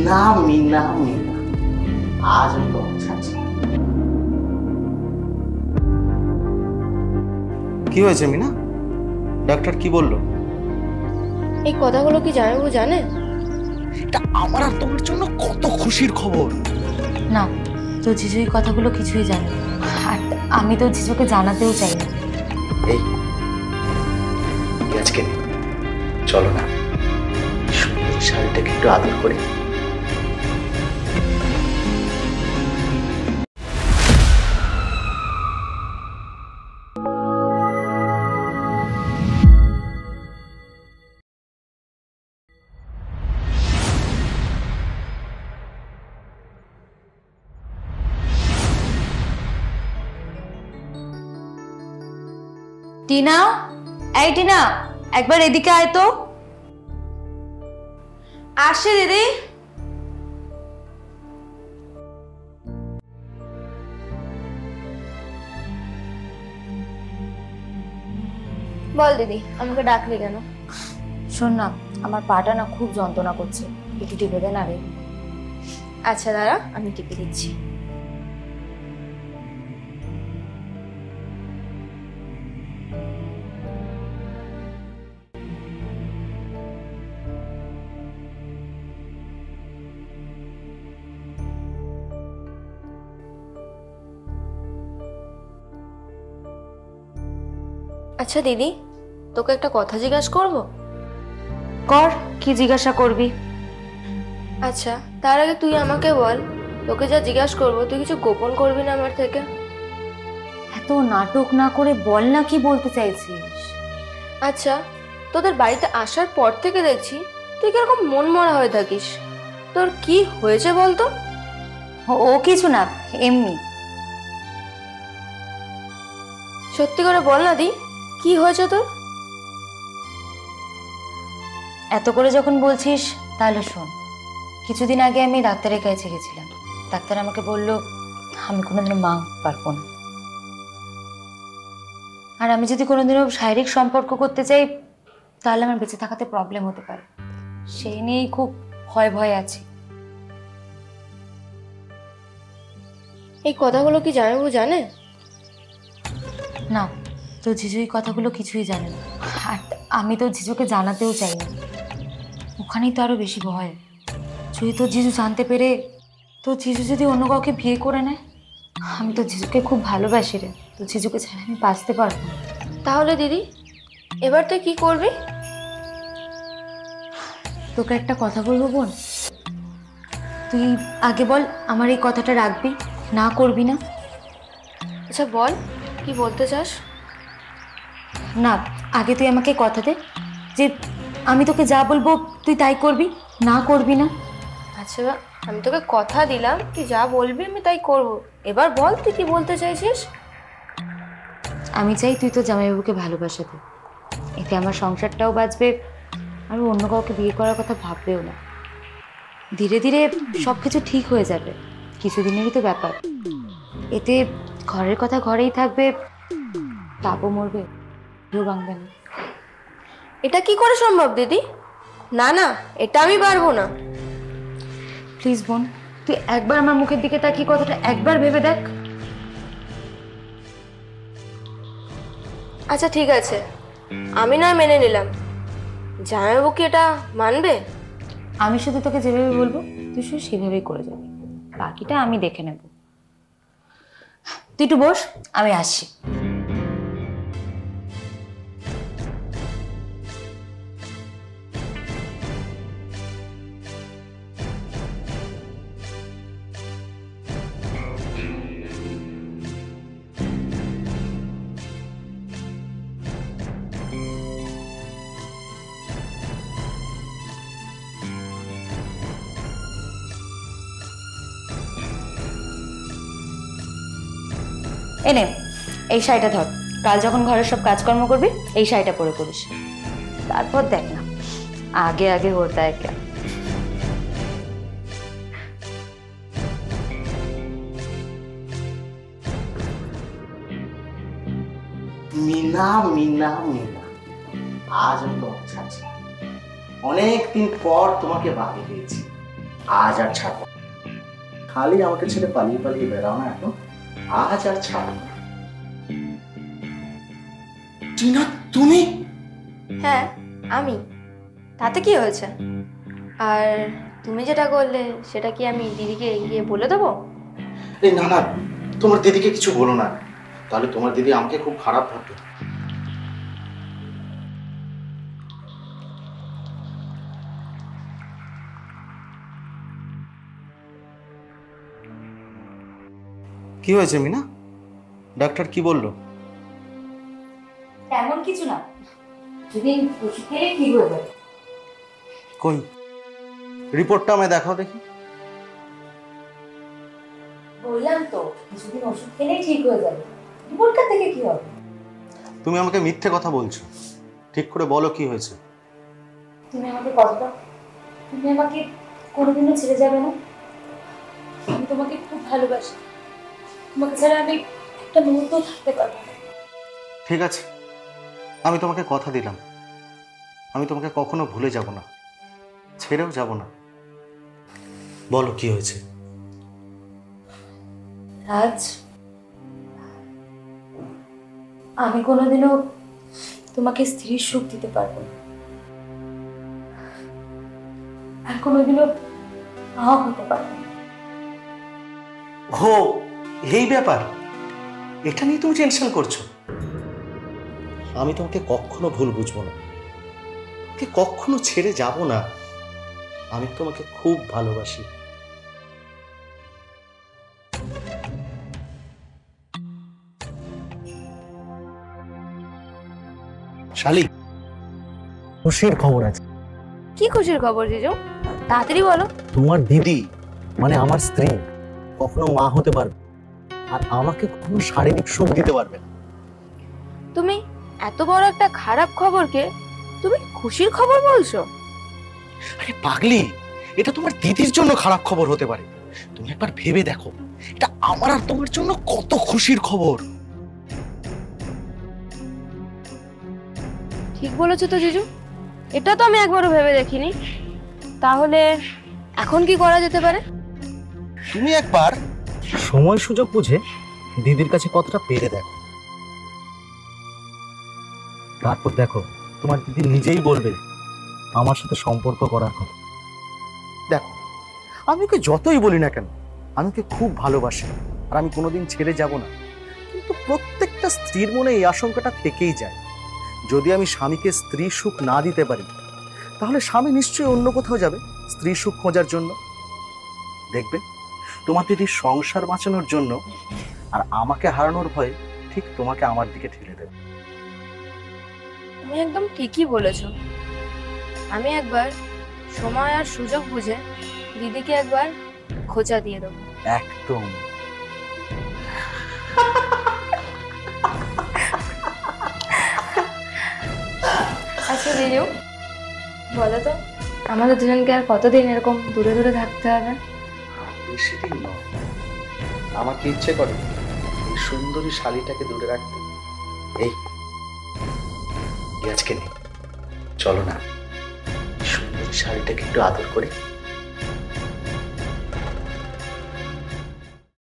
মিনা মিনা মিনা, আজ আমি তো ছাড়ছি। কি হয়েছে মিনা? ডাক্তার কি বললো? এই কথাগুলো কি জামাইবাবু জানে? এটা আমার আর তোমার জন্য কত খুশির খবর। না, তো জিজু এই কথাগুলো কিছুই জানে না, আর আমি তো জিজুকে জানাতেও চাই না। এই আজকে চলো না, সুন্দর শাড়িটাকে একটু আদর করে। টিনা, এই টিনা, একবার এদিকে আয় তো। আসে দিদি। বল দিদি, আমাকে ডাকলি কেন? শোন না, আমার পাটা না খুব যন্ত্রণা করছে, একটু টিপে দে না রে। আচ্ছা দাঁড়া, আমি টিপে দিচ্ছি। আচ্ছা দিদি, তোকে একটা কথা জিজ্ঞাসা করবো? কর, কি জিজ্ঞাসা করবি? আচ্ছা, তার আগে তুই আমাকে বল, তোকে যা জিজ্ঞাসা করবো তুই কিছু গোপন করবি না আমার থেকে? এত নাটক না করে বল না, কি বলতে চাইছিস? আচ্ছা, তোদের বাড়িতে আসার পর থেকে দেখছি তুই কিরকম মন মরা হয়ে থাকিস। তোর কি হয়েছে বলতো? ও কিছু না, এমনি। সত্যি করে বল না দি, কি হয়েছে তোর? এত করে যখন বলছিস তাহলে শোন। কিছুদিন আগে আমি ডাক্তারের কাছে গেছিলাম। ডাক্তার আমাকে বলল আমি কোনোদিনও মা পারবো না, আর আমি যদি কোনোদিনও শারীরিক সম্পর্ক করতে চাই তাহলে আমার বেঁচে থাকাতে প্রবলেম হতে পারে। সেই নিয়েই খুব ভয় ভয় আছি। এই কথাগুলো কি জামাইবাবু জানে? না, তো জিজু এই কথাগুলো কিছুই জানে না, আর আমি তো জিজুকে জানাতেও চাই না। ওখানেই তো আরো বেশি ভয়। যদি তো জিজু জানতে পেরে, তো জিজু যদি অন্য কাউকে বিয়ে করে নেয়, আমি তো জিজুকে খুব ভালোবাসি রে, তো জিজুকে ছাড়া আমি বাঁচতে পারবো না। তাহলে দিদি, এবার তুই কি করবি? তোকে একটা কথা বলবো বোন, তুই আগে বল আমার এই কথাটা রাখবি না করবি না? আচ্ছা বল, কি বলতে চাস? না, আগে তুই আমাকে কথা দে যে আমি তোকে যা বলবো তুই তাই করবি, না করবি না? আচ্ছা, আমি তোকে কথা দিলাম তুই যা বলবি আমি তাই করব। এবার বল তুই কি বলতে চাইছিস? আমি চাই তুই তো জামাইবাবুকে ভালোবাসা দে, এতে আমার সংসারটাও বাঁচবে, আর অন্য কাউকে বিয়ে করার কথা ভাববেও না। ধীরে ধীরে সব কিছু ঠিক হয়ে যাবে, কিছুদিনেরই তো ব্যাপার। এতে ঘরের কথা ঘরেই থাকবে, পাপও মরবে, কেউ ভাঙবে না। এটা কি করে সম্ভব দিদি? না না, এটা আমি পারবো না। প্লিজ বোন, তুই একবার আমার মুখের দিকে তাকিয়ে কথাটা একবার ভেবে দেখ। আচ্ছা ঠিক আছে, আমি না মেনে নিলাম, জামাইবাবু কি এটা মানবে? আমি শুধু তোকে যেভাবে বলবো তুই শুধু সেভাবেই করে যাবি, বাকিটা আমি দেখে নেব। তুই একটু বস, আমি আসছি। এনে এই শাড়িটা ধর, কাল যখন ঘরের সব কাজকর্ম করবি এই শাড়িটা পরে করিস, তারপর দেখ না আগে আগে হতা है क्या। মিনা মিনা মিনা, আজ আমি তোমাকে ছাড়ছি। অনেকদিন পর তোমাকে বাড়ি পেয়েছি। আজ আর ছাড়বো না। খালি আমাকে ছেড়ে পালিয়ে পালিয়ে বেড়াও না এখন। আজ আর ছাড়বো না। টিনা, তুমি? হ্যাঁ, আমি। তাতে কি হয়েছে? আর তুমি যেটা করলে সেটা কি আমি দিদিকে গিয়ে বলে দেবো? এই না না, তোমার দিদিকে কিছু বলো না, তাহলে তোমার দিদি আমাকে খুব খারাপ ভাববে। কি হয়েছে মিনা? ডাক্তার কি বললো? তেমন কিছু না, যদি ওষুধ খেলে ঠিক হয়ে যাবে। কই রিপোর্টটা আমায় দেখাও দেখি। বললাম তো কিছুদিন ওষুধ খেলেই ঠিক হয়ে যাবে। রিপোর্টটা থেকে কি হবে? তুমি আমাকে মিথ্যে কথা বলছো, ঠিক করে বলো কি হয়েছে। তুমি আমাকে কথা দাও, তুমি আমাকে কোনোদিনও ছেড়ে যাবে না। আমি তোমাকে খুব ভালোবাসি, তোমাকে ছাড়া আমি একটা মুহূর্ত থাকতে পারবো না। ঠিক আছে, আমি তোমাকে কথা দিলাম, আমি তোমাকে কখনো ভুলে যাব না, ছেড়েও যাব না। বলো কি হয়েছে। রাজ, আমি কোনোদিনও তোমাকে স্ত্রীর সুখ দিতে পারবো না, আর কোনোদিনও মা হতে পারবো না। ও এই ব্যাপার, এটা নিয়ে তুমি টেনশন করছো? আমি তোমাকে কখনো ভুল বুঝবো না, তোমাকে কখনো ছেড়ে যাব না। আমি তোমাকে খুব ভালোবাসি। শালি, খুশির খবর আছে। কি খুশির খবর জিজু? তাড়াতাড়ি বলো। তোমার দিদি মানে আমার স্ত্রী কখনো মা হতে পারবে, আর আমাকে কখনো শারীরিক সুখ দিতে পারবে না। তুমি এত বড় একটা খারাপ খবরকে তুমি খুশির খবর বলছো? আরে পাগলি, এটা তোমার দিদির জন্য খারাপ খবর হতে পারে, তুমি একবার ভেবে দেখো এটা আমার আর তোমার জন্য কত খুশির খবর। ঠিক বলেছো তো জিজু, এটা তো আমি একবারও ভেবে দেখিনি। তাহলে এখন কি করা যেতে পারে? তুমি একবার সময় সুযোগ বুঝে দিদির কাছে কতটা পেরে দেখো, তারপর দেখো তোমার দিদি নিজেই বলবে আমার সাথে সম্পর্ক করার কথা। দেখো, আমি ওকে যতই বলি না কেন আমি ওকে খুব ভালোবাসি, আর আমি কোনোদিন ছেড়ে যাব না, কিন্তু প্রত্যেকটা স্ত্রীর মনে এই আশঙ্কাটা থেকেই যায়, যদি আমি স্বামীকে স্ত্রী সুখ না দিতে পারি তাহলে স্বামী নিশ্চয়ই অন্য কোথাও যাবে স্ত্রী সুখ খোঁজার জন্য। দেখবে তোমার দিদির সংসার বাঁচানোর জন্য আর আমাকে হারানোর ভয়ে ঠিক তোমাকে আমার দিকে ঠেলে দেবে। তুমি একদম ঠিকই বলেছো। আমি একবার সময় আর সুযোগ বুঝে দিদিকে একবার খোঁচা দিয়ে দেবো। একদম। আচ্ছা দিদিও, বলো তো আমাদের দুজনকে আর কতদিন এরকম দূরে দূরে থাকতে হবে? বেশি দিন নয়, আমাকে ইচ্ছে করে এই সুন্দরী শালীটাকে দূরে রাখতে। এই আজকে নেই, চলো না সুন্দরী শালীটাকে একটু আদর করে